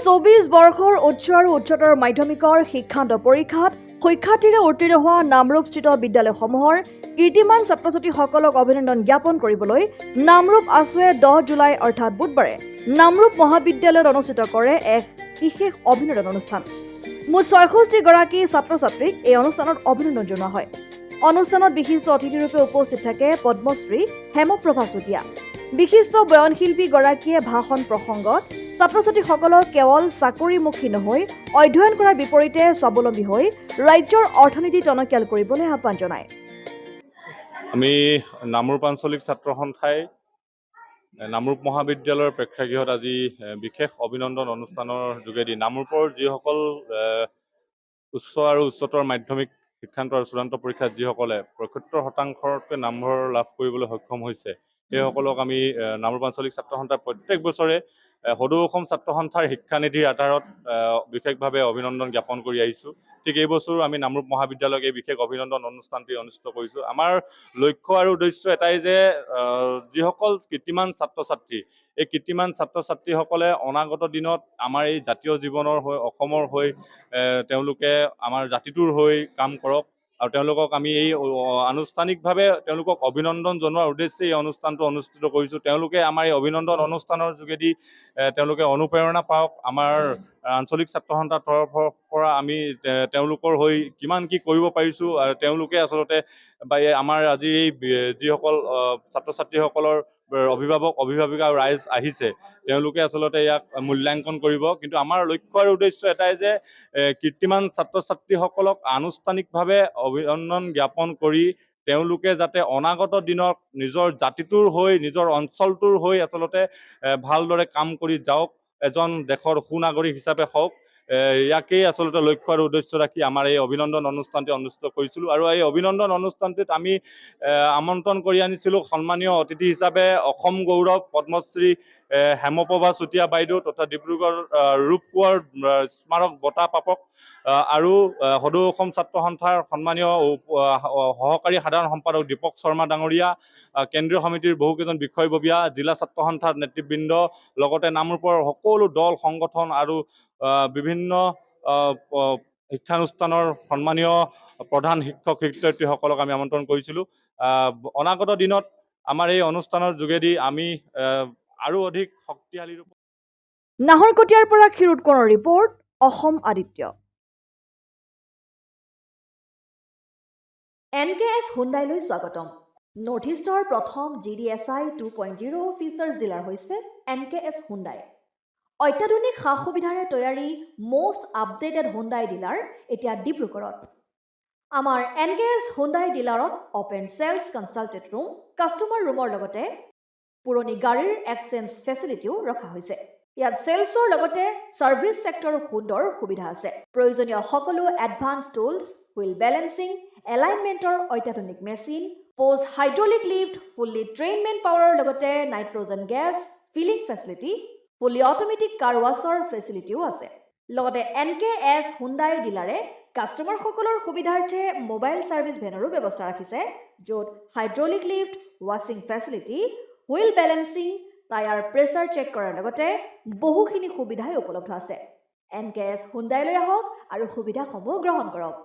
২০২৪ বৰ্ষৰ উচ্চ আৰু উচ্চতৰ মাধ্যমিকৰ শিক্ষান্ত পৰীক্ষাত শিক্ষাৰ্থীৰে উত্তীৰ্ণ হোৱা নামৰূপস্থিত বিদ্যালয়সমূহৰ কীৰ্তিমান ছাত্ৰ ছাত্ৰীসকলক অভিনন্দন জ্ঞাপন কৰিবলৈ নামৰূপ আছুৱে 10 জুলাই অৰ্থাৎ বুধবাৰে নামৰূপ মহাবিদ্যালয়ত অনুষ্ঠিত কৰে এক বিশেষ অভিনন্দন অনুষ্ঠান। মুঠ ৬৬ গৰাকী ছাত্ৰ ছাত্ৰীক এই অনুষ্ঠানত অভিনন্দন জনোৱা হয়। অনুষ্ঠানত বিশিষ্ট অতিথিৰূপে উপস্থিত থাকে পদ্মশ্ৰী হেমপ্ৰভা চুতীয়া। বিশিষ্ট বয়নশিল্পী গৰাকীয়ে ভাষণ প্ৰসংগত ছাত্ৰ ছাত্ৰীসকলক কেৱল চাকৰিমুখী নহৈ অধ্যয়ন কৰাৰ বিপৰীতে স্বাৱলম্বী হৈ ৰাজ্যৰ অৰ্থনীতি টনকিয়াল কৰিবলৈ আহ্বান জনায়। আমি নামৰূপ আঞ্চলিক ছাত্ৰ সন্থাই নামৰূপ মহাবিদ্যালয়ৰ প্ৰেক্ষাগৃহত আজি বিশেষ অভিনন্দন অনুষ্ঠানৰ যোগেদি নামৰূপৰ যিসকল উচ্চ আৰু উচ্চতৰ মাধ্যমিক শিক্ষান্ত আৰু চূড়ান্ত পৰীক্ষাত যিসকলে ৭৫ শতাংশতকৈ নামভৰ লাভ কৰিবলৈ সক্ষম হৈছে, সেইসকলক আমি নামৰূপ আঞ্চলিক ছাত্ৰ সন্থাৰ প্ৰত্যেক বছৰে সদৌ অসম ছাত্ৰ সন্থাৰ শিক্ষানিধিৰ আধাৰত বিশেষভাৱে অভিনন্দন জ্ঞাপন কৰি আহিছোঁ। ঠিক এই বছৰো আমি নামৰূপ মহাবিদ্যালয়ক এই বিশেষ অভিনন্দন অনুষ্ঠানটি অনুষ্ঠিত কৰিছোঁ। আমাৰ লক্ষ্য আৰু উদ্দেশ্য এটাই যে যিসকল কীৰ্তিমান ছাত্ৰ ছাত্ৰী, এই কীৰ্তিমান ছাত্ৰ ছাত্ৰীসকলে অনাগত দিনত আমাৰ এই জাতীয় জীৱনৰ হৈ অসমৰ হৈ তেওঁলোকে আমাৰ জাতিটোৰ হৈ কাম কৰক আৰু তেওঁলোকক আমি এই আনুষ্ঠানিকভাৱে তেওঁলোকক অভিনন্দন জনোৱাৰ উদ্দেশ্যে এই অনুষ্ঠানটো অনুষ্ঠিত কৰিছোঁ। তেওঁলোকে আমাৰ এই অভিনন্দন অনুষ্ঠানৰ যোগেদি তেওঁলোকে অনুপ্ৰেৰণা পাওক। আমাৰ আঞ্চলিক ছাত্ৰ সন্থাৰ তৰফৰ পৰা আমি তেওঁলোকৰ হৈ কিমান কি কৰিব পাৰিছোঁ আৰু তেওঁলোকে আচলতে বা আমাৰ আজি এই যিসকল ছাত্ৰ ছাত্ৰীসকলৰ অভিভাৱক অভিভাৱিকা আৰু ৰাইজ আহিছে, তেওঁলোকে আচলতে ইয়াক মূল্যাংকন কৰিব। কিন্তু আমাৰ লক্ষ্য আৰু উদ্দেশ্য এটাই যে কীৰ্তিমান ছাত্ৰ ছাত্ৰীসকলক আনুষ্ঠানিকভাৱে অভিনন্দন জ্ঞাপন কৰি তেওঁলোকে যাতে অনাগত দিনত নিজৰ জাতিটোৰ হৈ নিজৰ অঞ্চলটোৰ হৈ আচলতে ভালদৰে কাম কৰি যাওক, এজন দেশৰ সুনাগৰিক হিচাপে হওক। ইয়াকেই আচলতে লক্ষ্য আৰু উদ্দেশ্য ৰাখি আমাৰ এই অভিনন্দন অনুষ্ঠানটি অনুষ্ঠিত কৰিছিলোঁ। আৰু এই অভিনন্দন অনুষ্ঠানটিত আমি আমন্ত্ৰণ কৰি আনিছিলোঁ সন্মানীয় অতিথি হিচাপে অসম গৌৰৱ পদ্মশ্ৰী হেমপ্ৰভা চুতীয়া বাইদেউ তথা ডিব্ৰুগড় ৰূপ কোঁৱৰ স্মাৰক বঁটা প্ৰাপক আৰু সদৌ অসম ছাত্ৰ সন্থাৰ সন্মানীয় সহকাৰী সাধাৰণ সম্পাদক দীপক শৰ্মা ডাঙৰীয়া, কেন্দ্ৰীয় সমিতিৰ বহুকেইজন বিষয়ববীয়া, জিলা ছাত্ৰ সন্থাৰ নেতৃবৃন্দ, লগতে নামৰূপৰ সকলো দল সংগঠন আৰু বিভিন্ন শিক্ষানুষ্ঠানৰ সন্মানীয় প্ৰধান শিক্ষক শিক্ষয়িত্ৰীসকলক আমি আমন্ত্ৰণ কৰিছিলোঁ। অনাগত দিনত আমাৰ এই অনুষ্ঠানৰ যোগেদি আমি আৰু অধিক শক্তিশালী ৰূপত। নাহৰকটীয়াৰ পৰা ক্ষীৰোদ কোঁৱৰৰ ৰিপৰ্ট, অসম আদিত্য। NKS হুণ্ডাইলৈ স্বাগতম। নৰ্থ ইষ্টৰ প্ৰথম GDSI 2.0 ফিচাৰ্ছ ডিলাৰ হৈছে NKS হুণ্ডাই। অত্যাধুনিক সা সুবিধাৰে তৈয়াৰী মষ্ট আপডেটেড হুণ্ডাই ডিলাৰ এতিয়া ডিব্ৰুগড়ত। আমাৰ NKS হুণ্ডাই ডিলাৰত open sales consulted room, customer ৰুমৰ লগতে পুৰণি গাড়ীৰ এক্সচেঞ্জ ফেচিলিটিও ৰখা হৈছে। ইয়াত চেলছৰ লগতে ছাৰ্ভিচ ছেক্টৰৰ সুন্দৰ সুবিধা আছে। প্ৰয়োজনীয় সকলো এডভান্স টুলছ, হুইল বেলেন্সিং, এলাইনমেণ্টৰ অত্যাধুনিক machine, post hydraulic lift, fully ট্ৰেইনমেণ্ট পাৱাৰৰ লগতে nitrogen gas filling facility, fully automatic car washer ফেচিলিটিও আছে। লগতে NKS হুণ্ডাই ডিলাৰে কাষ্টমাৰসকলৰ সুবিধাৰ্থে মোবাইল ছাৰ্ভিচ ভেনৰো ব্যৱস্থা ৰাখিছে, য'ত হাইড্ৰলিক লিফ্ট, ৱাশ্বিং facility, wheel balancing, tyre pressure check কৰাৰ লগতে বহুখিনি সুবিধাই উপলব্ধ আছে। NKS হুণ্ডাইলৈ আহক আৰু সুবিধাসমূহ গ্ৰহণ কৰক।